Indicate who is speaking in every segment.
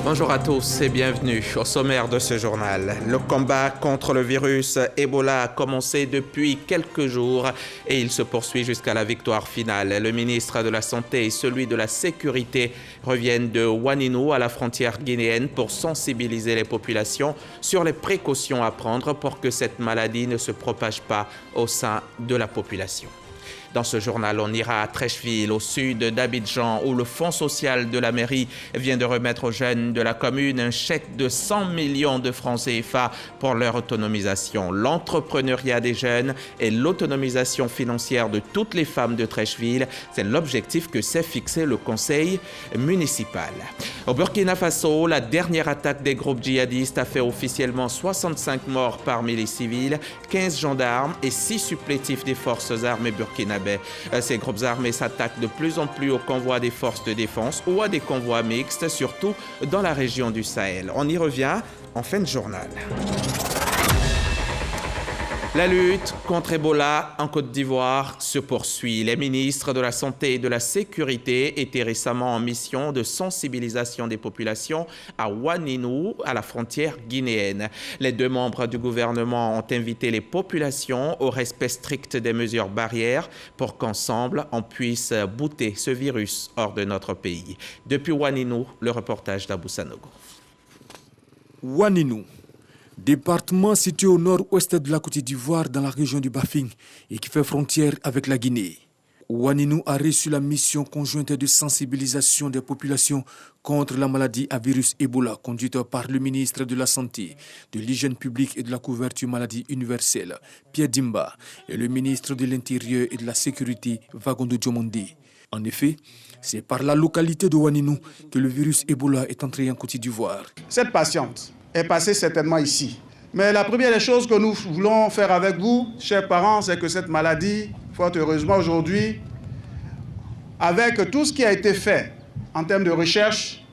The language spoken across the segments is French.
Speaker 1: Bonjour à tous et bienvenue au sommaire de ce journal. Le combat contre le virus Ebola a commencé depuis quelques jours et il se poursuit jusqu'à la victoire finale. Le ministre de la Santé et celui de la Sécurité reviennent de Ouaninu à la frontière guinéenne pour sensibiliser les populations sur les précautions à prendre pour que cette maladie ne se propage pas au sein de la population. Dans ce journal, on ira à Treichville, au sud d'Abidjan, où le Fonds social de la mairie vient de remettre aux jeunes de la commune un chèque de 100 millions de francs CFA pour leur autonomisation. L'entrepreneuriat des jeunes et l'autonomisation financière de toutes les femmes de Treichville, c'est l'objectif que s'est fixé le conseil municipal. Au Burkina Faso, la dernière attaque des groupes djihadistes a fait officiellement 65 morts parmi les civils, 15 gendarmes et 6 supplétifs des forces armées burkinabées. Ces groupes armés s'attaquent de plus en plus aux convois des forces de défense ou à des convois mixtes, surtout dans la région du Sahel. On y revient en fin de journal. La lutte contre Ebola en Côte d'Ivoire se poursuit. Les ministres de la Santé et de la Sécurité étaient récemment en mission de sensibilisation des populations à Ouaninu, à la frontière guinéenne. Les deux membres du gouvernement ont invité les populations au respect strict des mesures barrières pour qu'ensemble, on puisse bouter ce virus hors de notre pays. Depuis Ouaninu, le reportage d'Abou Sanogo.
Speaker 2: Ouaninu, département situé au nord-ouest de la Côte d'Ivoire dans la région du Bafing et qui fait frontière avec la Guinée. Ouaninu a reçu la mission conjointe de sensibilisation des populations contre la maladie à virus Ebola conduite par le ministre de la Santé, de l'Hygiène publique et de la couverture maladie universelle, Pierre Dimba, et le ministre de l'Intérieur et de la Sécurité, Vagondo Diomondi. En effet, c'est par la localité de Ouaninu que le virus Ebola est entré en Côte d'Ivoire.
Speaker 3: Cette patiente est passée certainement ici. Mais la première des choses que nous voulons faire avec vous, chers parents, c'est que cette maladie, fort heureusement aujourd'hui, avec tout ce qui a été fait en termes de recherche,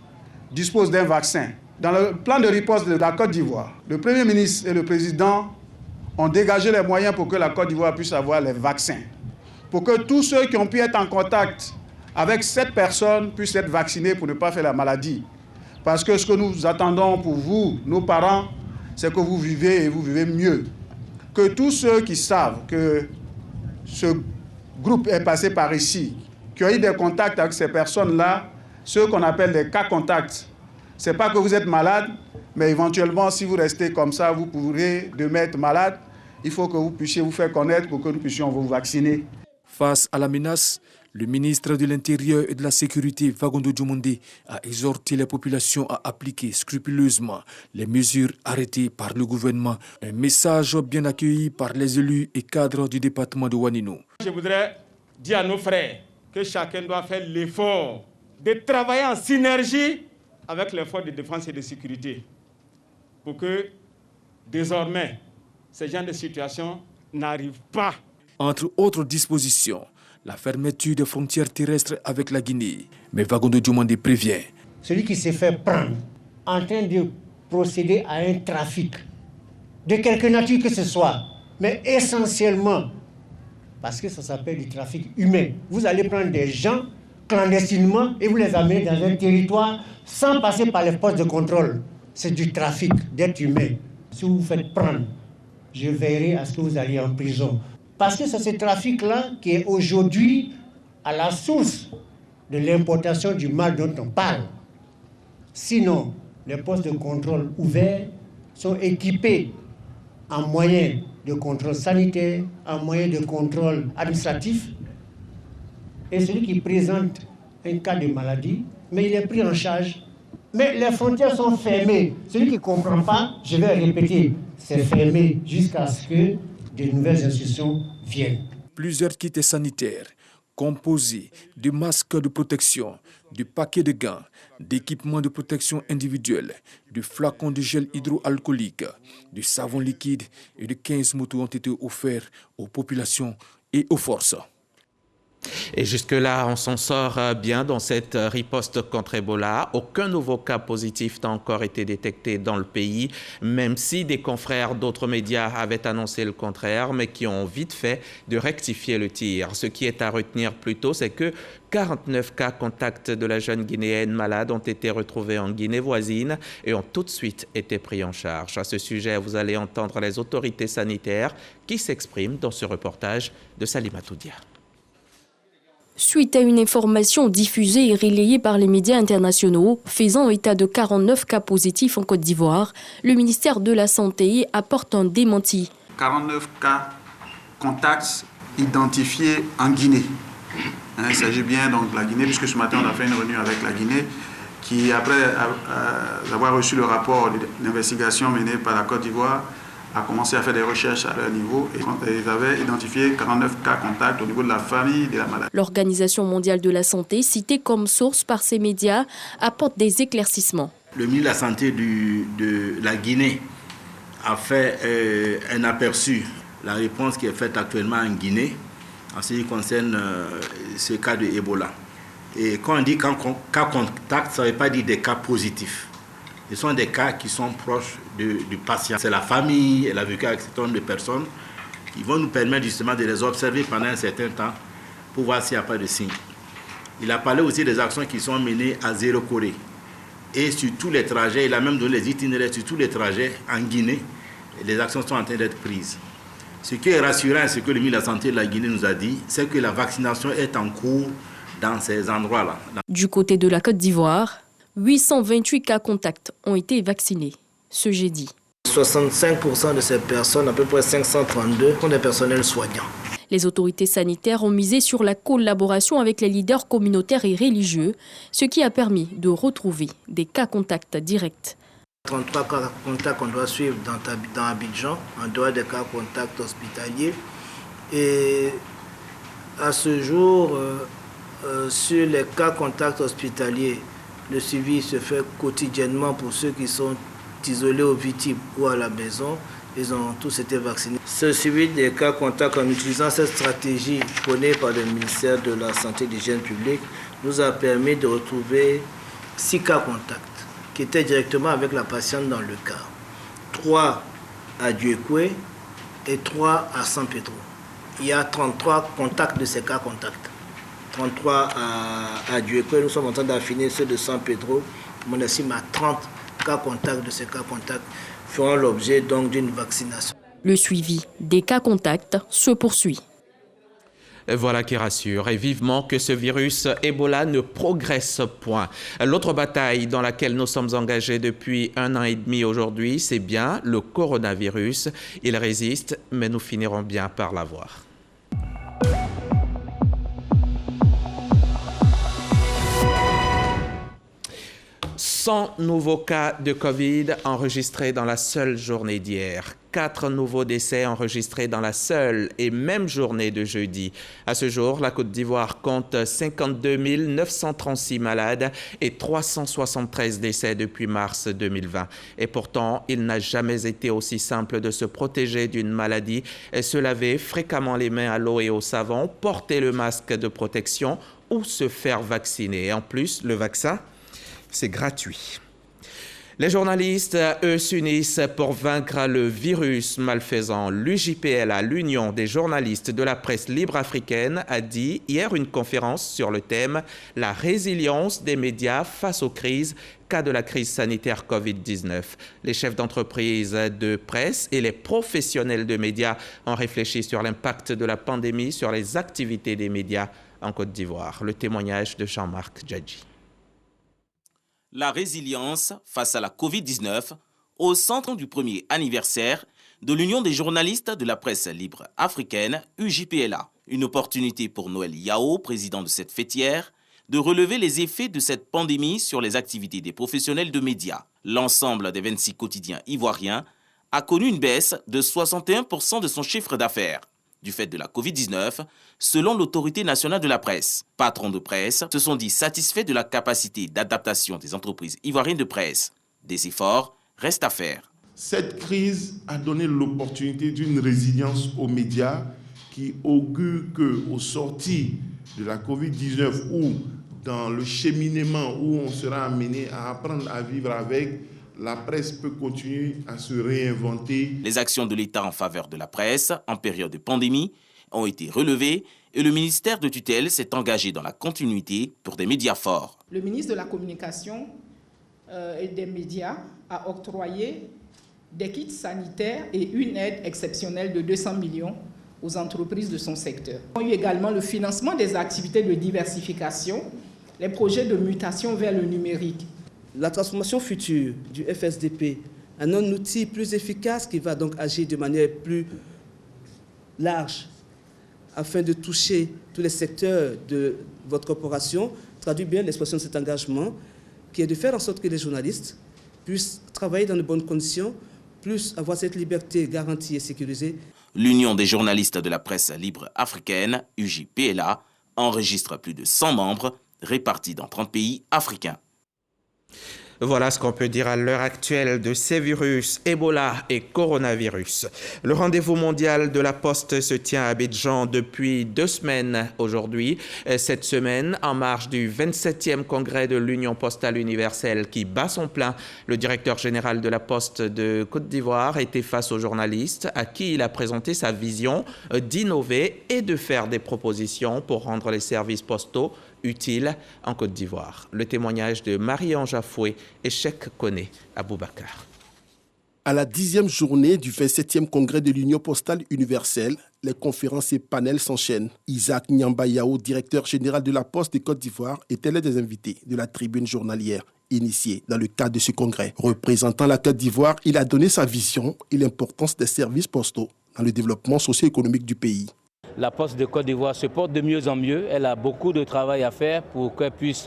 Speaker 3: dispose d'un vaccin. Dans le plan de riposte de la Côte d'Ivoire, le Premier ministre et le Président ont dégagé les moyens pour que la Côte d'Ivoire puisse avoir les vaccins. Pour que tous ceux qui ont pu être en contact avec cette personne puissent être vaccinés pour ne pas faire la maladie. Parce que ce que nous attendons pour vous, nos parents, c'est que vous vivez et vous vivez mieux. Que tous ceux qui savent que ce groupe est passé par ici, qui ont eu des contacts avec ces personnes-là, ceux qu'on appelle des cas contacts, ce n'est pas que vous êtes malade, mais éventuellement, si vous restez comme ça, vous pourrez demain être malade. Il faut que vous puissiez vous faire connaître pour que nous puissions vous vacciner.
Speaker 2: Face à la menace, le ministre de l'Intérieur et de la Sécurité, Vagondo Diomondi, a exhorté les populations à appliquer scrupuleusement les mesures arrêtées par le gouvernement. Un message bien accueilli par les élus et cadres du département de Ouaninu.
Speaker 4: Je voudrais dire à nos frères que chacun doit faire l'effort de travailler en synergie avec les forces de défense et de sécurité pour que désormais ce genre de situation n'arrive pas.
Speaker 2: Entre autres dispositions, la fermeture des frontières terrestres avec la Guinée. Mais Vagondo Diomondi prévient.
Speaker 5: Celui qui s'est fait prendre en train de procéder à un trafic, de quelque nature que ce soit, mais essentiellement, parce que ça s'appelle du trafic humain. Vous allez prendre des gens clandestinement et vous les amenez dans un territoire sans passer par les postes de contrôle. C'est du trafic d'êtres humains. Si vous vous faites prendre, je veillerai à ce que vous alliez en prison. Parce que c'est ce trafic-là qui est aujourd'hui à la source de l'importation du mal dont on parle. Sinon, les postes de contrôle ouverts sont équipés en moyens de contrôle sanitaire, en moyens de contrôle administratif. Et celui qui présente un cas de maladie, mais il est pris en charge. Mais les frontières sont fermées. Celui qui ne comprend pas, je vais répéter, c'est fermé jusqu'à ce que de nouvelles instructions viennent.
Speaker 2: Plusieurs kits sanitaires composés de masques de protection, de paquets de gants, d'équipements de protection individuelle, de flacons de gel hydroalcoolique, de savon liquide et de 15 motos ont été offerts aux populations et aux forces.
Speaker 1: Et jusque-là, on s'en sort bien dans cette riposte contre Ebola. Aucun nouveau cas positif n'a encore été détecté dans le pays, même si des confrères d'autres médias avaient annoncé le contraire, mais qui ont vite fait de rectifier le tir. Ce qui est à retenir plutôt, c'est que 49 cas contacts de la jeune Guinéenne malade ont été retrouvés en Guinée voisine et ont tout de suite été pris en charge. À ce sujet, vous allez entendre les autorités sanitaires qui s'expriment dans ce reportage de Salimatou Dia.
Speaker 6: Suite à une information diffusée et relayée par les médias internationaux faisant état de 49 cas positifs en Côte d'Ivoire, le ministère de la Santé apporte un démenti.
Speaker 3: 49 cas contacts identifiés en Guinée. Il s'agit bien donc de la Guinée, puisque ce matin on a fait une réunion avec la Guinée, qui après avoir reçu le rapport d'investigation mené par la Côte d'Ivoire, a commencé à faire des recherches à leur niveau et ils avaient identifié 49 cas contacts au niveau de la famille de la maladie.
Speaker 6: L'Organisation mondiale de la santé, citée comme source par ces médias, apporte des éclaircissements.
Speaker 7: Le ministre de la Santé de la Guinée a fait un aperçu, la réponse qui est faite actuellement en Guinée en ce qui concerne ce cas de Ebola. Et quand on dit cas contact, ça ne veut pas dire des cas positifs. Ce sont des cas qui sont proches du patient. C'est la famille, elle a vécu avec un certain nombre de personnes qui vont nous permettre justement de les observer pendant un certain temps pour voir s'il n'y a pas de signes. Il a parlé aussi des actions qui sont menées à Zéro Corée. Et sur tous les trajets, il a même donné les itinéraires sur tous les trajets en Guinée. Les actions sont en train d'être prises. Ce qui est rassurant, ce que le ministre de la Santé de la Guinée nous a dit, c'est que la vaccination est en cours dans ces endroits-là.
Speaker 6: Du côté de la Côte d'Ivoire, 828 cas contacts ont été vaccinés ce jeudi.
Speaker 8: 65% de ces personnes, à peu près 532, sont des personnels soignants.
Speaker 6: Les autorités sanitaires ont misé sur la collaboration avec les leaders communautaires et religieux, ce qui a permis de retrouver des cas contacts directs.
Speaker 8: 33 cas contacts qu'on doit suivre dans Abidjan, en dehors des cas contacts hospitaliers. Et à ce jour, sur les cas contacts hospitaliers, le suivi se fait quotidiennement pour ceux qui sont isolés aux victimes ou à la maison. Ils ont tous été vaccinés. Ce suivi des cas contacts en utilisant cette stratégie prônée par le ministère de la Santé et de l'Hygiène publique nous a permis de retrouver 6 cas contacts qui étaient directement avec la patiente dans le cas. 3 à Dieukwé et 3 à San Pedro. Il y a 33 contacts de ces cas contacts. 33 à Dieukwé, nous sommes en train d'affiner ceux de San Pedro. On estime à 30 cas contacts de ces cas contacts feront l'objet donc d'une vaccination.
Speaker 6: Le suivi des cas contacts se poursuit.
Speaker 1: Voilà qui rassure, et vivement que ce virus Ebola ne progresse point. L'autre bataille dans laquelle nous sommes engagés depuis 1 an et demi aujourd'hui, c'est bien le coronavirus. Il résiste, mais nous finirons bien par l'avoir. 100 nouveaux cas de Covid enregistrés dans la seule journée d'hier. 4 nouveaux décès enregistrés dans la seule et même journée de jeudi. À ce jour, la Côte d'Ivoire compte 52 936 malades et 373 décès depuis mars 2020. Et pourtant, il n'a jamais été aussi simple de se protéger d'une maladie et se laver fréquemment les mains à l'eau et au savon, porter le masque de protection ou se faire vacciner. Et en plus, le vaccin, c'est gratuit. Les journalistes, eux, s'unissent pour vaincre le virus malfaisant. L'UJPLA, l'Union des journalistes de la presse libre africaine, a dit hier une conférence sur le thème « La résilience des médias face aux crises » cas de la crise sanitaire Covid-19. Les chefs d'entreprise de presse et les professionnels de médias ont réfléchi sur l'impact de la pandémie sur les activités des médias en Côte d'Ivoire. Le témoignage de Jean-Marc Djadji.
Speaker 9: La résilience face à la Covid-19 au centre du premier anniversaire de l'Union des journalistes de la presse libre africaine, UJPLA. Une opportunité pour Noël Yao, président de cette fêtière, de relever les effets de cette pandémie sur les activités des professionnels de médias. L'ensemble des 26 quotidiens ivoiriens a connu une baisse de 61% de son chiffre d'affaires du fait de la Covid-19, selon l'autorité nationale de la presse. Patrons de presse se sont dit satisfaits de la capacité d'adaptation des entreprises ivoiriennes de presse. Des efforts restent à faire.
Speaker 10: Cette crise a donné l'opportunité d'une résilience aux médias qui augure qu'au sortir de la Covid-19 ou dans le cheminement où on sera amené à apprendre à vivre avec, la presse peut continuer à se réinventer.
Speaker 9: Les actions de l'État en faveur de la presse en période de pandémie ont été relevées et le ministère de tutelle s'est engagé dans la continuité pour des médias forts.
Speaker 11: Le ministre de la Communication et des médias a octroyé des kits sanitaires et une aide exceptionnelle de 200 millions aux entreprises de son secteur. Il y a eu également le financement des activités de diversification, les projets de mutation vers le numérique.
Speaker 12: La transformation future du FSDP en un outil plus efficace qui va donc agir de manière plus large afin de toucher tous les secteurs de votre corporation, traduit bien l'expression de cet engagement qui est de faire en sorte que les journalistes puissent travailler dans de bonnes conditions, plus avoir cette liberté garantie et sécurisée.
Speaker 9: L'Union des journalistes de la presse libre africaine, UJPLA, enregistre plus de 100 membres répartis dans 30 pays africains.
Speaker 1: Voilà ce qu'on peut dire à l'heure actuelle de ces virus, Ebola et coronavirus. Le rendez-vous mondial de la Poste se tient à Abidjan depuis 2 semaines aujourd'hui. Cette semaine, en marge du 27e congrès de l'Union postale universelle qui bat son plein, le directeur général de la Poste de Côte d'Ivoire était face aux journalistes à qui il a présenté sa vision d'innover et de faire des propositions pour rendre les services postaux utile en Côte d'Ivoire. Le témoignage de Marie-Ange Afoué et Cheikh Koné Aboubacar.
Speaker 13: À la 10e journée du 27e congrès de l'Union postale universelle, les conférences et panels s'enchaînent. Isaac Nyambayao, directeur général de la Poste de Côte d'Ivoire, était l'un des invités de la tribune journalière initiée dans le cadre de ce congrès. Représentant la Côte d'Ivoire, il a donné sa vision et l'importance des services postaux dans le développement socio-économique du pays.
Speaker 14: La Poste de Côte d'Ivoire se porte de mieux en mieux. Elle a beaucoup de travail à faire pour qu'elle puisse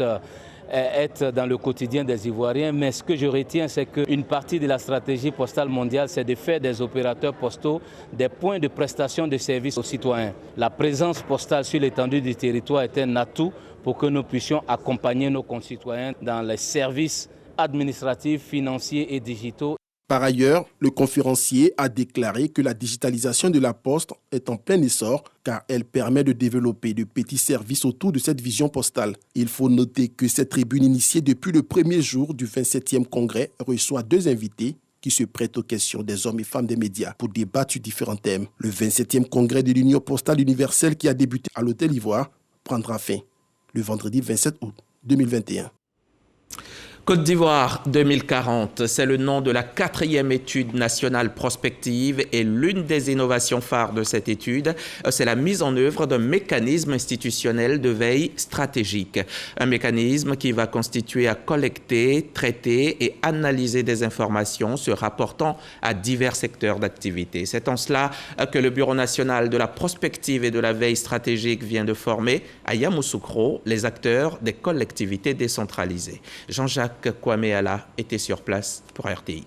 Speaker 14: être dans le quotidien des Ivoiriens. Mais ce que je retiens, c'est qu'une partie de la stratégie postale mondiale, c'est de faire des opérateurs postaux des points de prestation de services aux citoyens. La présence postale sur l'étendue du territoire est un atout pour que nous puissions accompagner nos concitoyens dans les services administratifs, financiers et digitaux.
Speaker 13: Par ailleurs, le conférencier a déclaré que la digitalisation de la Poste est en plein essor car elle permet de développer de petits services autour de cette vision postale. Il faut noter que cette tribune initiée depuis le premier jour du 27e congrès reçoit 2 invités qui se prêtent aux questions des hommes et femmes des médias pour débattre sur différents thèmes. Le 27e congrès de l'Union postale universelle qui a débuté à l'Hôtel Ivoire prendra fin le vendredi 27 août 2021.
Speaker 1: Côte d'Ivoire 2040, c'est le nom de la 4e étude nationale prospective et l'une des innovations phares de cette étude, c'est la mise en œuvre d'un mécanisme institutionnel de veille stratégique. Un mécanisme qui va constituer à collecter, traiter et analyser des informations se rapportant à divers secteurs d'activité. C'est en cela que le Bureau national de la prospective et de la veille stratégique vient de former à Yamoussoukro les acteurs des collectivités décentralisées. Jean-Jacques Kwame Ala était sur place pour RTI.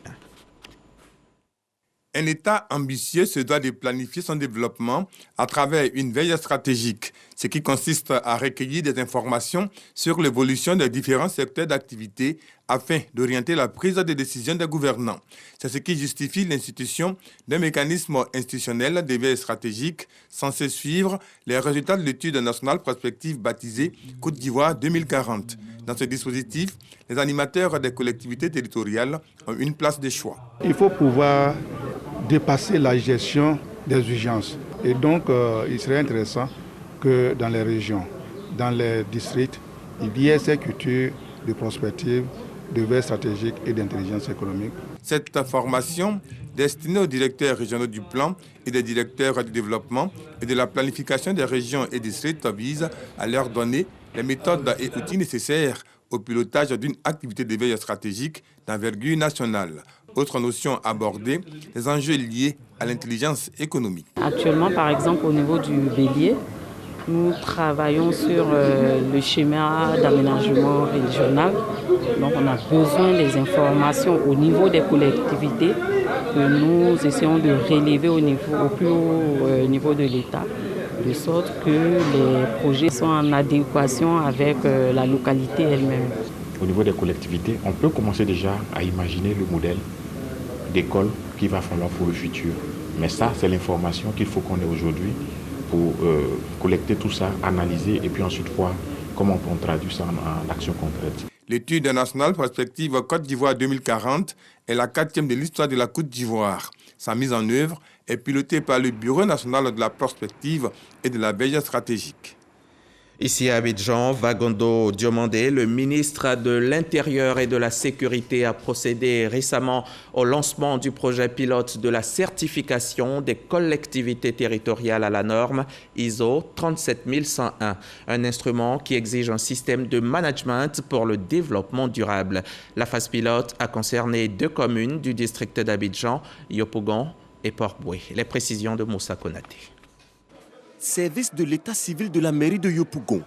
Speaker 15: Un État ambitieux se doit de planifier son développement à travers une veille stratégique, ce qui consiste à recueillir des informations sur l'évolution des différents secteurs d'activité afin d'orienter la prise de décision des gouvernants. C'est ce qui justifie l'institution d'un mécanisme institutionnel de veille stratégique censé suivre les résultats de l'étude nationale prospective baptisée Côte d'Ivoire 2040. Dans ce dispositif, les animateurs des collectivités territoriales ont une place de choix.
Speaker 3: Il faut pouvoir dépasser la gestion des urgences. Et donc, il serait intéressant que dans les régions, dans les districts, il y ait ces cultures de prospective, de veille stratégique et d'intelligence économique.
Speaker 15: Cette formation, destinée aux directeurs régionaux du plan et des directeurs du développement et de la planification des régions et districts, vise à leur donner les méthodes et outils nécessaires au pilotage d'une activité de veille stratégique d'envergure nationale. Autre notion abordée, les enjeux liés à l'intelligence économique.
Speaker 16: Actuellement, par exemple, au niveau du bélier, nous travaillons sur le schéma d'aménagement régional. Donc, on a besoin des informations au niveau des collectivités que nous essayons de relever au plus haut niveau de l'État, de sorte que les projets sont en adéquation avec la localité elle-même.
Speaker 17: Au niveau des collectivités, on peut commencer déjà à imaginer le modèle d'école qu'il va falloir pour le futur. Mais ça, c'est l'information qu'il faut qu'on ait aujourd'hui pour collecter tout ça, analyser et puis ensuite voir comment on traduit ça en action concrète.
Speaker 15: L'étude nationale prospective Côte d'Ivoire 2040 est la 4e de l'histoire de la Côte d'Ivoire. Sa mise en œuvre est pilotée par le Bureau national de la prospective et de la veille stratégique.
Speaker 1: Ici à Abidjan, Vagondo Diomandé, le ministre de l'Intérieur et de la Sécurité, a procédé récemment au lancement du projet pilote de la certification des collectivités territoriales à la norme ISO 37101, un instrument qui exige un système de management pour le développement durable. La phase pilote a concerné 2 communes du district d'Abidjan, Yopougon et Port-Boué. Les précisions de Moussa Konaté.
Speaker 18: Service de l'état civil de la mairie de Yopougon.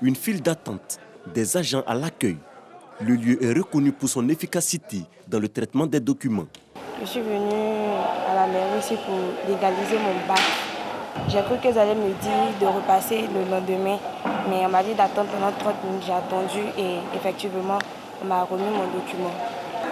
Speaker 18: Une file d'attente, des agents à l'accueil. Le lieu est reconnu pour son efficacité dans le traitement des documents.
Speaker 19: Je suis venue à la mairie ici pour légaliser mon bac. J'ai cru qu'ils allaient me dire de repasser le lendemain, mais on m'a dit d'attendre pendant 30 minutes. J'ai attendu et effectivement, on m'a remis mon document.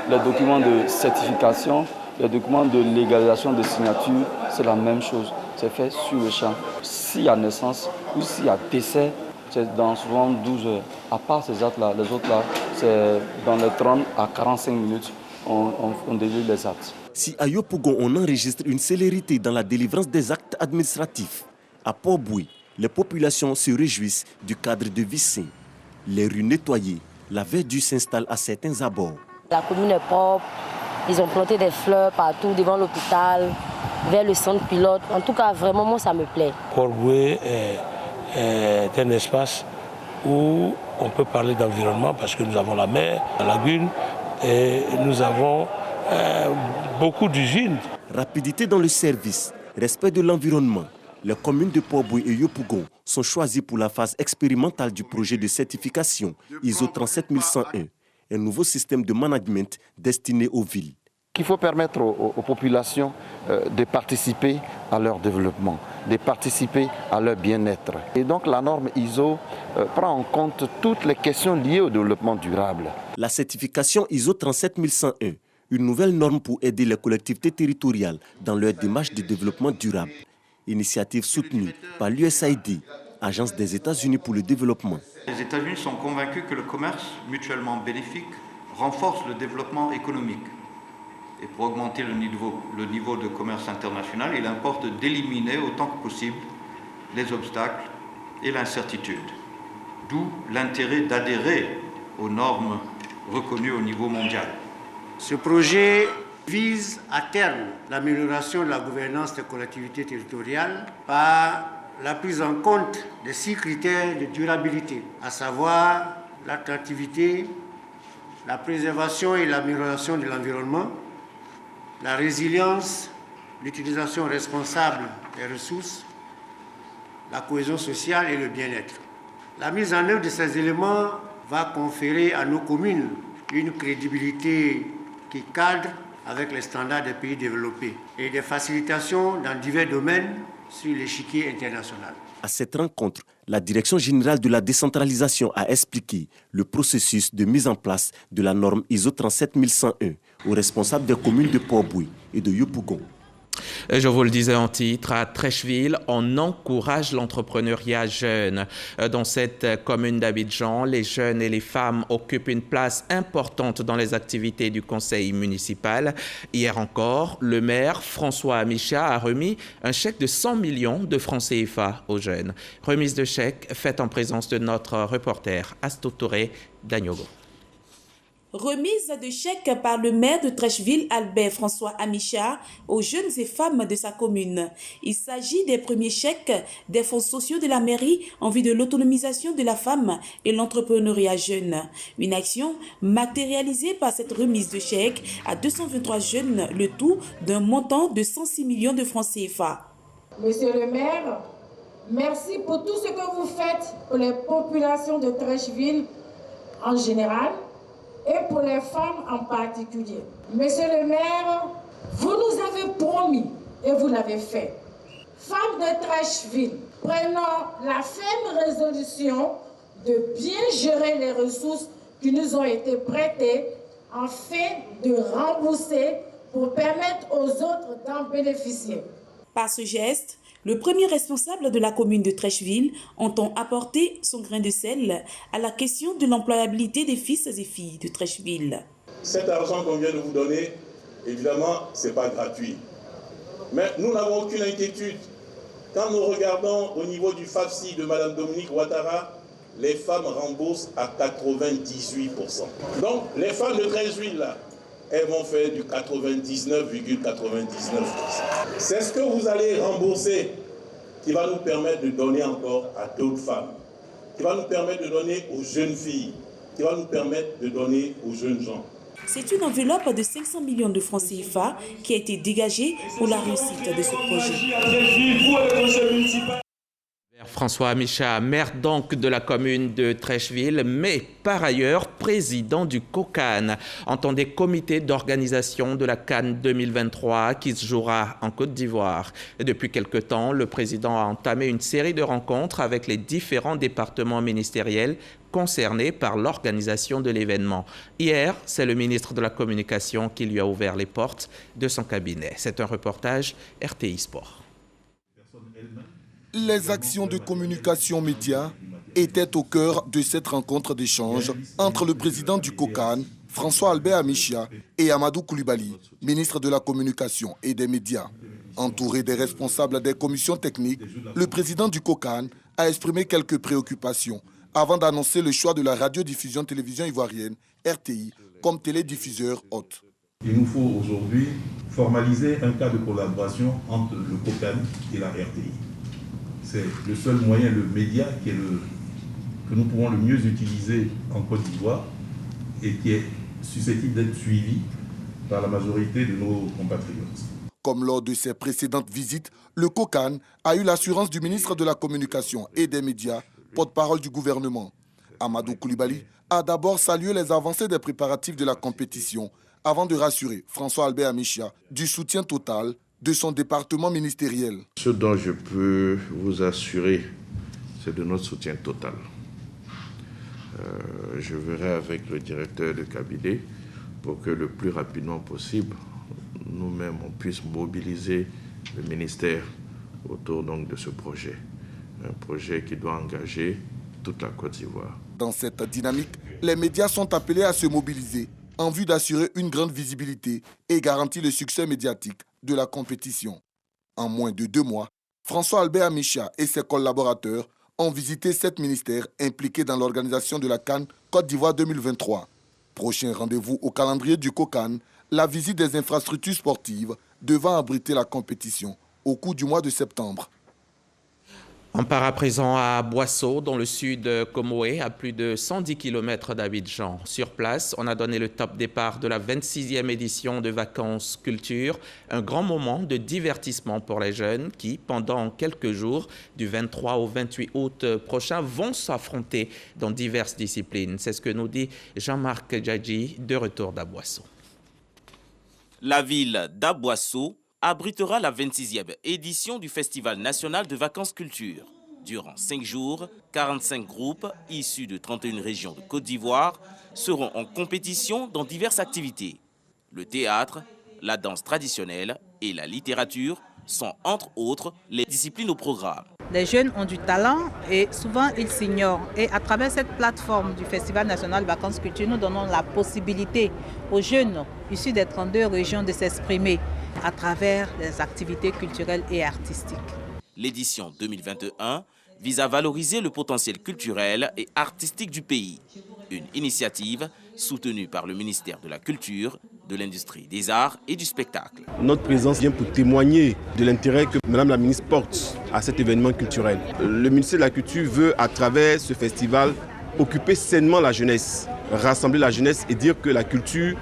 Speaker 20: Les documents de certification, les documents de légalisation de signature, c'est la même chose. C'est fait sur le champ. S'il y a naissance ou s'il y a décès, c'est dans souvent 12 heures. À part ces actes-là, les autres-là, c'est dans les 30 à 45 minutes, on délivre les actes.
Speaker 18: Si à Yopougon, on enregistre une célérité dans la délivrance des actes administratifs, à Port-Boué, les populations se réjouissent du cadre de vie sain. Les rues nettoyées, la verdure s'installe à certains abords.
Speaker 19: La commune est propre, ils ont planté des fleurs partout devant l'hôpital, vers le centre pilote. En tout cas, vraiment, moi, ça me plaît.
Speaker 21: Port-Boué est un espace où on peut parler d'environnement parce que nous avons la mer, la lagune et nous avons beaucoup d'usines.
Speaker 18: Rapidité dans le service, respect de l'environnement. Les communes de Port-Boué et Yopougon sont choisies pour la phase expérimentale du projet de certification ISO 37101, un nouveau système de management destiné aux villes.
Speaker 22: Il faut permettre aux populations de participer à leur développement, de participer à leur bien-être. Et donc la norme ISO prend en compte toutes les questions liées au développement durable.
Speaker 18: La certification ISO 37101, une nouvelle norme pour aider les collectivités territoriales dans leur démarche de développement durable. Initiative soutenue par l'USAID, Agence des États-Unis pour le développement.
Speaker 23: Les États-Unis sont convaincus que le commerce mutuellement bénéfique renforce le développement économique. Et pour augmenter le niveau de commerce international, il importe d'éliminer autant que possible les obstacles et l'incertitude. D'où l'intérêt d'adhérer aux normes reconnues au niveau mondial.
Speaker 24: Ce projet vise à terme l'amélioration de la gouvernance des collectivités territoriales par la prise en compte des 6 critères de durabilité, à savoir l'attractivité, la préservation et l'amélioration de l'environnement, la résilience, l'utilisation responsable des ressources, la cohésion sociale et le bien-être. La mise en œuvre de ces éléments va conférer à nos communes une crédibilité qui cadre avec les standards des pays développés et des facilitations dans divers domaines sur l'échiquier international.
Speaker 18: À cette rencontre, la Direction générale de la décentralisation a expliqué le processus de mise en place de la norme ISO 37101 aux responsables des communes de Port-Boué et de Yopougon.
Speaker 1: Je vous le disais en titre, à Trècheville, on encourage l'entrepreneuriat jeune. Dans cette commune d'Abidjan, les jeunes et les femmes occupent une place importante dans les activités du conseil municipal. Hier encore, le maire François Amicha a remis un chèque de 100 millions de francs CFA aux jeunes. Remise de chèque faite en présence de notre reporter Astou Touré d'Agnogo.
Speaker 25: Remise de chèques par le maire de Trècheville, Albert François Amicha, aux jeunes et femmes de sa commune. Il s'agit des premiers chèques des fonds sociaux de la mairie en vue de l'autonomisation de la femme et l'entrepreneuriat jeune. Une action matérialisée par cette remise de chèques à 223 jeunes, le tout d'un montant de 106 millions de francs CFA.
Speaker 26: Monsieur le maire, merci pour tout ce que vous faites pour les populations de Trècheville en général et pour les femmes en particulier. Monsieur le maire, vous nous avez promis et vous l'avez fait. Femmes de Trècheville, prenons la ferme résolution de bien gérer les ressources qui nous ont été prêtées afin de rembourser pour permettre aux autres d'en bénéficier.
Speaker 25: Par ce geste, Le premier responsable de la commune de Trècheville entend apporter son grain de sel à la question de l'employabilité des fils et filles de Trècheville.
Speaker 2: Cet argent qu'on vient de vous donner, évidemment, ce n'est pas gratuit. Mais nous n'avons aucune inquiétude. Quand nous regardons au niveau du FAFSI de Mme Dominique Ouattara, les femmes remboursent à 98%. Donc, les femmes de Trècheville, là, elles vont faire du 99,99%. C'est ce que vous allez rembourser qui va nous permettre de donner encore à d'autres femmes, qui va nous permettre de donner aux jeunes filles, qui va nous permettre de donner aux jeunes gens.
Speaker 25: C'est une enveloppe de 500 millions de francs CFA qui a été dégagée pour la réussite de ce projet.
Speaker 1: François Amicha, maire donc de la commune de Trècheville, mais par ailleurs président du COCAN, entendez comité d'organisation de la CAN 2023 qui se jouera en Côte d'Ivoire. Depuis quelque temps, le président a entamé une série de rencontres avec les différents départements ministériels concernés par l'organisation de l'événement. Hier, c'est le ministre de la Communication qui lui a ouvert les portes de son cabinet. C'est un reportage RTI Sport.
Speaker 13: Les actions de communication médias étaient au cœur de cette rencontre d'échange entre le président du COCAN, François-Albert Amichia, et Amadou Coulibaly, ministre de la Communication et des Médias. Entouré des responsables des commissions techniques, le président du COCAN a exprimé quelques préoccupations avant d'annoncer le choix de la radiodiffusion-télévision ivoirienne, RTI, comme télédiffuseur hôte.
Speaker 4: Il nous faut aujourd'hui formaliser un cas de collaboration entre le COCAN et la RTI. C'est le seul moyen, le média que nous pouvons le mieux utiliser en Côte d'Ivoire et qui est susceptible d'être suivi par la majorité de nos compatriotes.
Speaker 13: Comme lors de ses précédentes visites, le COCAN a eu l'assurance du ministre de la Communication et des Médias, porte-parole du gouvernement. Amadou Coulibaly a d'abord salué les avancées des préparatifs de la compétition avant de rassurer François-Albert Amichia du soutien total de son département ministériel.
Speaker 10: Ce dont je peux vous assurer, c'est de notre soutien total. Je verrai avec le directeur de cabinet pour que le plus rapidement possible, nous-mêmes, on puisse mobiliser le ministère autour donc de ce projet. Un projet qui doit engager toute la Côte d'Ivoire.
Speaker 13: Dans cette dynamique, les médias sont appelés à se mobiliser en vue d'assurer une grande visibilité et garantir le succès médiatique de la compétition. En moins de 2 mois, François-Albert Amichia et ses collaborateurs ont visité 7 ministères impliqués dans l'organisation de la CAN Côte d'Ivoire 2023. Prochain rendez-vous au calendrier du COCAN, la visite des infrastructures sportives devant abriter la compétition au cours du mois de septembre.
Speaker 1: On part à présent à Boisseau, dans le sud de Comoé, à plus de 110 km d'Abidjan. Sur place, on a donné le top départ de la 26e édition de Vacances Culture, un grand moment de divertissement pour les jeunes qui, pendant quelques jours, du 23 au 28 août prochain, vont s'affronter dans diverses disciplines. C'est ce que nous dit Jean-Marc Djadji, de retour d'Aboisseau.
Speaker 9: La ville d'Aboisseau abritera la 26e édition du Festival national de vacances culture. Durant 5 jours, 45 groupes issus de 31 régions de Côte d'Ivoire seront en compétition dans diverses activités. Le théâtre, la danse traditionnelle et la littérature sont entre autres les disciplines au programme.
Speaker 5: Les jeunes ont du talent et souvent ils s'ignorent. Et à travers cette plateforme du Festival national Vacances Culture, nous donnons la possibilité aux jeunes issus des 32 régions de s'exprimer à travers les activités culturelles et artistiques.
Speaker 9: L'édition 2021 vise à valoriser le potentiel culturel et artistique du pays. Une initiative soutenue par le ministère de la Culture, de l'Industrie, des Arts et du Spectacle.
Speaker 6: Notre présence vient pour témoigner de l'intérêt que Mme la ministre porte à cet événement culturel. Le ministère de la Culture veut, à travers ce festival, occuper sainement la jeunesse, rassembler la jeunesse et dire que la culture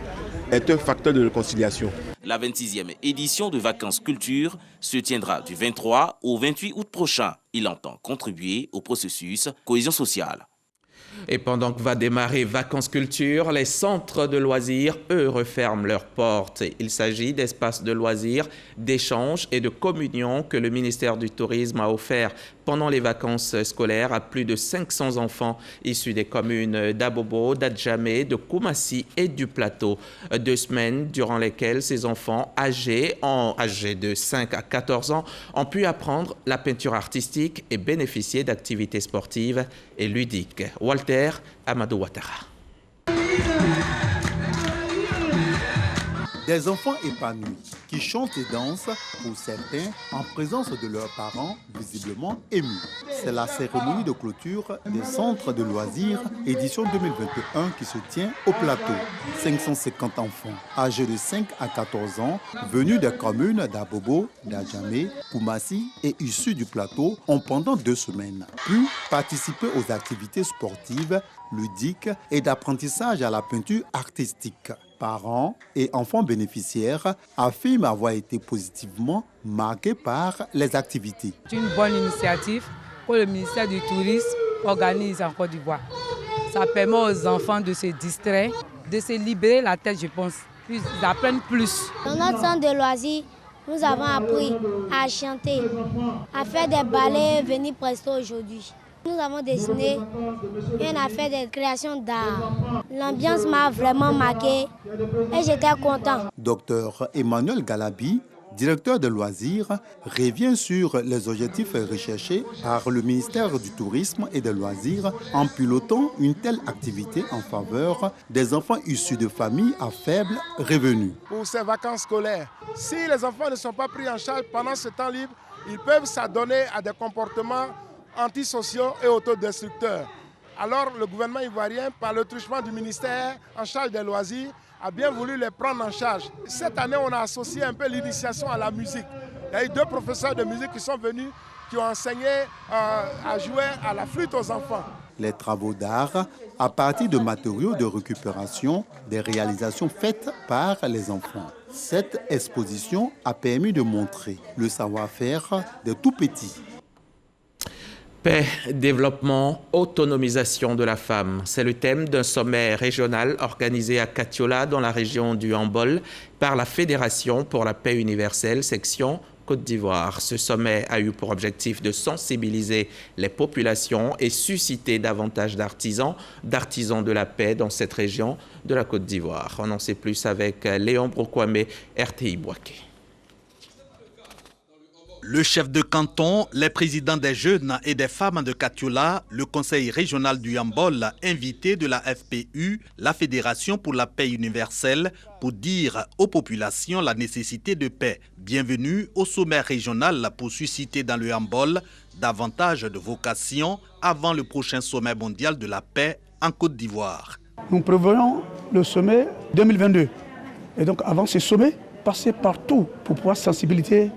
Speaker 6: est un facteur de réconciliation.
Speaker 9: La 26e édition de Vacances Culture se tiendra du 23 au 28 août prochain. Il entend contribuer au processus cohésion sociale.
Speaker 1: Et pendant que va démarrer Vacances Culture, les centres de loisirs, eux, referment leurs portes. Il s'agit d'espaces de loisirs, d'échange et de communion que le ministère du Tourisme a offert pendant les vacances scolaires à plus de 500 enfants issus des communes d'Abobo, d'Adjamé, de Koumassi et du Plateau. 2 semaines durant lesquelles ces enfants âgés de 5 à 14 ans ont pu apprendre la peinture artistique et bénéficier d'activités sportives et ludiques. Walter Amadou Ouattara.
Speaker 3: Des enfants épanouis qui chantent et dansent, pour certains, en présence de leurs parents, visiblement émus. C'est la cérémonie de clôture des centres de loisirs, édition 2021, qui se tient au Plateau. 550 enfants, âgés de 5 à 14 ans, venus des communes d'Abobo, d'Adjamé, Koumassi et issus du Plateau, ont pendant 2 semaines pu participer aux activités sportives, ludiques et d'apprentissage à la peinture artistique. Parents et enfants bénéficiaires affirment avoir été positivement marqués par les activités.
Speaker 7: C'est une bonne initiative que le ministère du Tourisme organise en Côte d'Ivoire. Ça permet aux enfants de se distraire, de se libérer la tête, je pense. Ils apprennent plus.
Speaker 8: Dans notre centre de loisirs, nous avons appris à chanter, à faire des ballets venus presto aujourd'hui. Nous avons dessiné et on a fait des créations d'art. L'ambiance m'a vraiment marqué et j'étais content.
Speaker 3: Docteur Emmanuel Galabi, directeur de loisirs, revient sur les objectifs recherchés par le ministère du Tourisme et des Loisirs en pilotant une telle activité en faveur des enfants issus de familles à faible revenu.
Speaker 11: Pour ces vacances scolaires, si les enfants ne sont pas pris en charge pendant ce temps libre, ils peuvent s'adonner à des comportements antisociaux et autodestructeurs. Alors le gouvernement ivoirien, par le truchement du ministère en charge des loisirs, a bien voulu les prendre en charge. Cette année, on a associé un peu l'initiation à la musique. Il y a eu 2 professeurs de musique qui sont venus, qui ont enseigné à jouer à la flûte aux enfants.
Speaker 3: Les travaux d'art, à partir de matériaux de récupération, des réalisations faites par les enfants. Cette exposition a permis de montrer le savoir-faire des tout-petits.
Speaker 1: Paix, développement, autonomisation de la femme. C'est le thème d'un sommet régional organisé à Katiola dans la région du Hambol par la Fédération pour la paix universelle, section Côte d'Ivoire. Ce sommet a eu pour objectif de sensibiliser les populations et susciter davantage d'artisans de la paix dans cette région de la Côte d'Ivoire. On en sait plus avec Léon Brokwame, RTI Boaké.
Speaker 12: Le chef de canton, les présidents des jeunes et des femmes de Katiola, le conseil régional du Hambol, invité de la FPU, la Fédération pour la paix universelle, pour dire aux populations la nécessité de paix. Bienvenue au sommet régional pour susciter dans le Hambol davantage de vocations avant le prochain sommet mondial de la paix en Côte d'Ivoire.
Speaker 14: Nous prévoyons le sommet 2022. Et donc avant ce sommet, passer partout pour pouvoir sensibiliser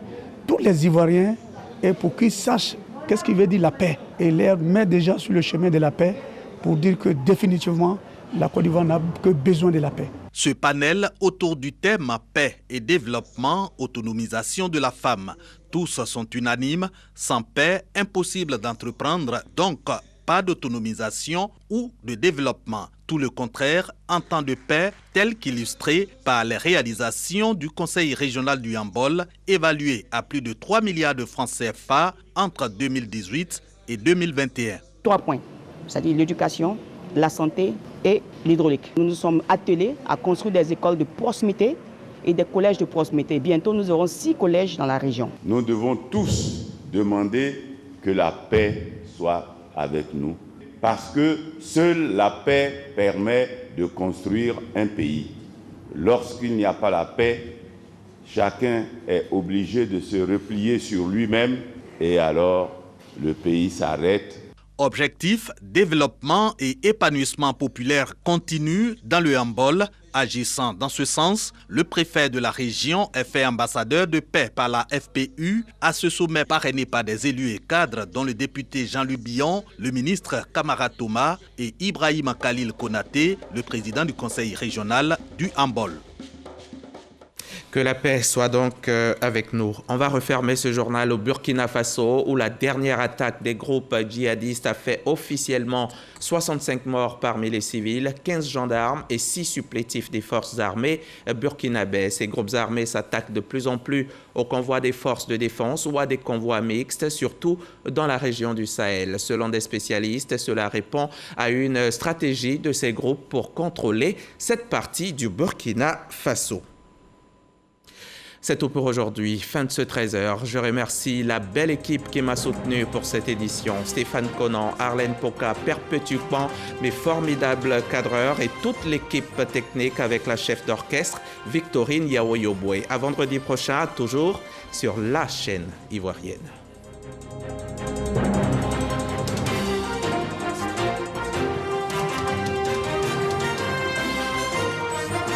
Speaker 14: tous les Ivoiriens et pour qu'ils sachent qu'est-ce qui veut dire la paix et les mettre déjà sur le chemin de la paix pour dire que définitivement la Côte d'Ivoire n'a que besoin de la paix.
Speaker 12: Ce panel autour du thème paix et développement, autonomisation de la femme. Tous sont unanimes, sans paix, impossible d'entreprendre, donc pas d'autonomisation ou de développement. Tout le contraire, en temps de paix, tel qu'illustré par les réalisations du Conseil régional du Hambol, évalué à plus de 3 milliards de francs CFA entre 2018 et 2021.
Speaker 27: 3 points, c'est-à-dire l'éducation, la santé et l'hydraulique. Nous nous sommes attelés à construire des écoles de proximité et des collèges de proximité. Bientôt, nous aurons 6 collèges dans la région.
Speaker 28: Nous devons tous demander que la paix soit avec nous, parce que seule la paix permet de construire un pays. Lorsqu'il n'y a pas la paix, chacun est obligé de se replier sur lui-même et alors le pays s'arrête.
Speaker 12: Objectif, développement et épanouissement populaire continu dans le Hambol. Agissant dans ce sens, le préfet de la région est fait ambassadeur de paix par la FPU à ce sommet parrainé par des élus et cadres dont le député Jean-Louis Billon, le ministre Kamara Thomas et Ibrahim Khalil Konaté, le président du conseil régional du Hambol.
Speaker 1: Que la paix soit donc avec nous. On va refermer ce journal au Burkina Faso où la dernière attaque des groupes djihadistes a fait officiellement 65 morts parmi les civils, 15 gendarmes et 6 supplétifs des forces armées burkinabais. Ces groupes armés s'attaquent de plus en plus aux convois des forces de défense ou à des convois mixtes, surtout dans la région du Sahel. Selon des spécialistes, cela répond à une stratégie de ces groupes pour contrôler cette partie du Burkina Faso. C'est tout pour aujourd'hui. Fin de ce 13h. Je remercie la belle équipe qui m'a soutenu pour cette édition. Stéphane Conan, Arlène Poca, perpétuellement mes formidables cadreurs et toute l'équipe technique avec la chef d'orchestre Victorine Yaoyoboué. À vendredi prochain, toujours sur la chaîne ivoirienne.